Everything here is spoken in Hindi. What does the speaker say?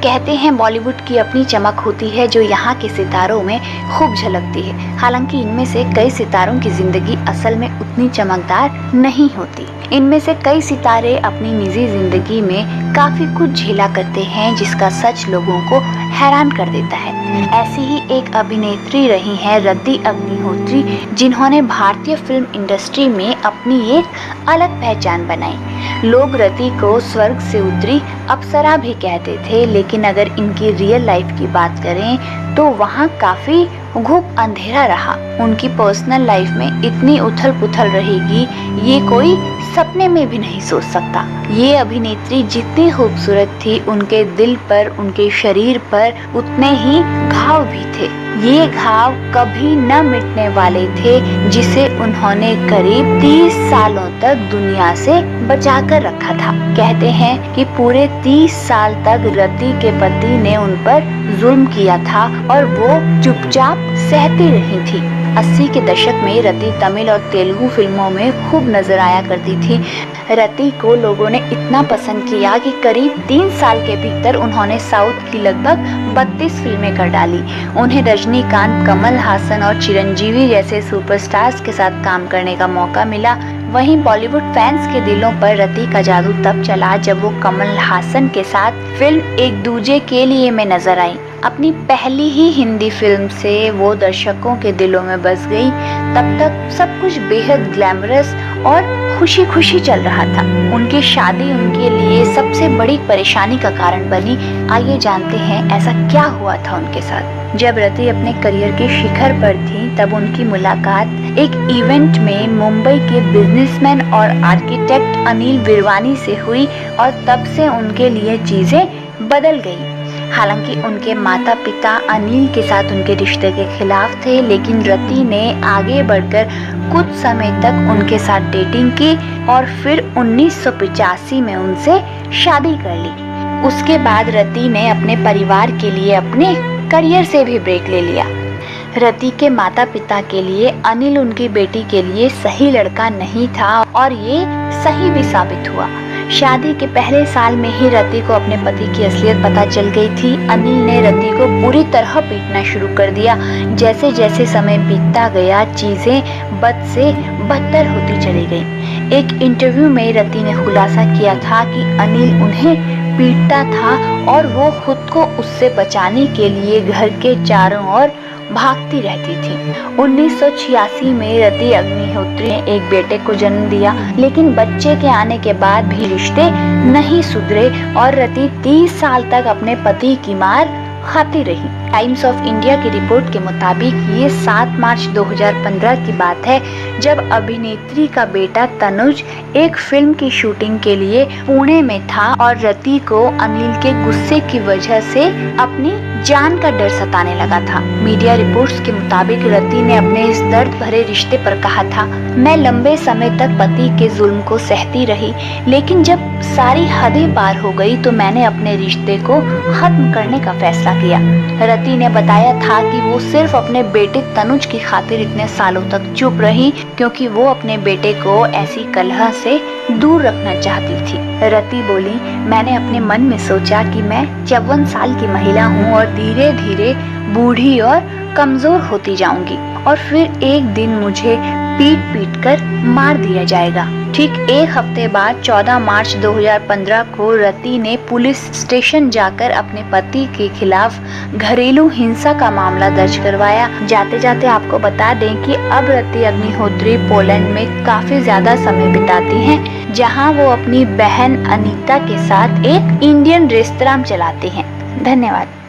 कहते हैं बॉलीवुड की अपनी चमक होती है जो यहाँ के सितारों में खूब झलकती है। हालांकि इनमें से कई सितारों की जिंदगी असल में उतनी चमकदार नहीं होती। इनमें से कई सितारे अपनी निजी जिंदगी में काफी कुछ झेला करते हैं जिसका सच लोगों को हैरान कर देता है। ऐसी ही एक अभिनेत्री रही हैं रति अग्निहोत्री, जिन्होंने भारतीय फिल्म इंडस्ट्री में अपनी एक अलग पहचान बनाई। लोग रति को स्वर्ग से उतरी अप्सरा भी कहते थे, लेकिन अगर इनकी रियल लाइफ की बात करें तो वहाँ काफी घुप अंधेरा रहा। उनकी पर्सनल लाइफ में इतनी उथल पुथल रहेगी ये कोई सपने में भी नहीं सोच सकता। ये अभिनेत्री जितनी खूबसूरत थी, उनके दिल पर, उनके शरीर पर उतने ही घाव भी थे। ये घाव कभी न मिटने वाले थे, जिसे उन्होंने करीब 30 सालों तक दुनिया से बचा कर रखा था। कहते हैं कि पूरे 30 साल तक रति के पति ने उन पर जुल्म किया था और वो चुपचाप सहती रही थी। 80 के दशक में रति तमिल और तेलुगु फिल्मों में खूब नजर आया करती थी। रति को लोगों ने इतना पसंद किया कि करीब 3 साल के भीतर उन्होंने साउथ की लगभग 32 फिल्में कर डाली। उन्हें रजनीकांत, कमल हासन और चिरंजीवी जैसे सुपरस्टार्स के साथ काम करने का मौका मिला। वहीं बॉलीवुड फैंस के दिलों पर रति का जादू तब चला जब वो कमल हासन के साथ फिल्म एक दूजे के लिए में नजर आई। अपनी पहली ही हिंदी फिल्म से वो दर्शकों के दिलों में बस गई। तब तक सब कुछ बेहद ग्लैमरस और खुशी खुशी चल रहा था। उनकी शादी उनके लिए सबसे बड़ी परेशानी का कारण बनी। आइए जानते हैं ऐसा क्या हुआ था उनके साथ। जब रति अपने करियर के शिखर पर थी तब उनकी मुलाकात एक इवेंट में मुंबई के बिजनेसमैन और आर्किटेक्ट अनिल विरवानी से हुई और तब से उनके लिए चीजें बदल गई। हालांकि उनके माता पिता अनिल के साथ उनके रिश्ते के खिलाफ थे, लेकिन रति ने आगे बढ़कर कुछ समय तक उनके साथ डेटिंग की और फिर 1985 में उनसे शादी कर ली। उसके बाद रति ने अपने परिवार के लिए अपने करियर से भी ब्रेक ले लिया। रति के माता पिता के लिए अनिल उनकी बेटी के लिए सही लड़का नहीं था और ये सही भी साबित हुआ। शादी के पहले साल में ही रति को अपने पति की असलियत पता चल गई थी। अनिल ने रति को पूरी तरह पीटना शुरू कर दिया। जैसे जैसे समय बीतता गया चीजें बद से बदतर होती चली गई। एक इंटरव्यू में रति ने खुलासा किया था कि अनिल उन्हें पीटता था और वो खुद को उससे बचाने के लिए घर के चारों ओर भागती रहती थी। 1986 में रति अग्निहोत्री ने एक बेटे को जन्म दिया, लेकिन बच्चे के आने के बाद भी रिश्ते नहीं सुधरे और रति 30 साल तक अपने पति की मार खाती रही। टाइम्स ऑफ इंडिया की रिपोर्ट के मुताबिक ये 7 मार्च 2015 की बात है जब अभिनेत्री का बेटा तनुज एक फिल्म की शूटिंग के लिए पुणे में था और रति को अनिल के गुस्से की वजह से अपनी जान का डर सताने लगा था। मीडिया रिपोर्ट्स के मुताबिक रति ने अपने इस दर्द भरे रिश्ते पर कहा था, मैं लंबे समय तक पति के जुल्म को सहती रही, लेकिन जब सारी हदें पार हो गई तो मैंने अपने रिश्ते को खत्म करने का फैसला किया। रति ने बताया था कि वो सिर्फ अपने बेटे तनुज की खातिर इतने सालों तक चुप रही क्योंकि वो अपने बेटे को ऐसी कलह से दूर रखना चाहती थी। रति बोली, मैंने अपने मन में सोचा कि मैं 54 साल की महिला हूँ और धीरे धीरे बूढ़ी और कमजोर होती जाऊंगी और फिर एक दिन मुझे पीट पीट कर मार दिया जाएगा। ठीक एक हफ्ते बाद 14 मार्च 2015 को रति ने पुलिस स्टेशन जाकर अपने पति के खिलाफ घरेलू हिंसा का मामला दर्ज करवाया। जाते जाते आपको बता दें कि अब रति अग्निहोत्री पोलैंड में काफी ज्यादा समय बिताती हैं, जहां वो अपनी बहन अनीता के साथ एक इंडियन रेस्तरां चलाती हैं। धन्यवाद।